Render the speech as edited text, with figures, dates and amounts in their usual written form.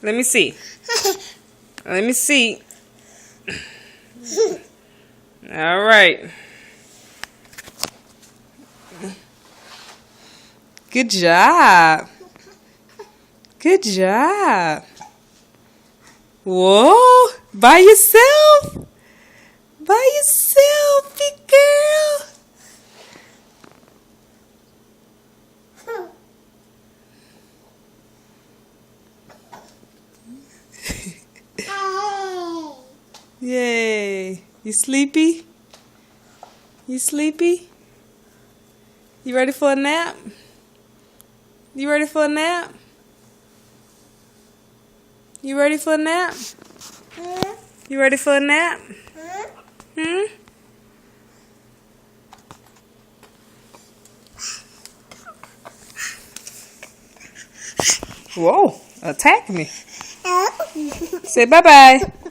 Let me see. Let me see. All right. Good job. Good job. Whoa. By yourself. By yourself, big girl. Yay. You sleepy? You sleepy? You ready for a nap? You ready for a nap? You ready for a nap? You ready for a nap? Whoa, attack me. Say bye-bye.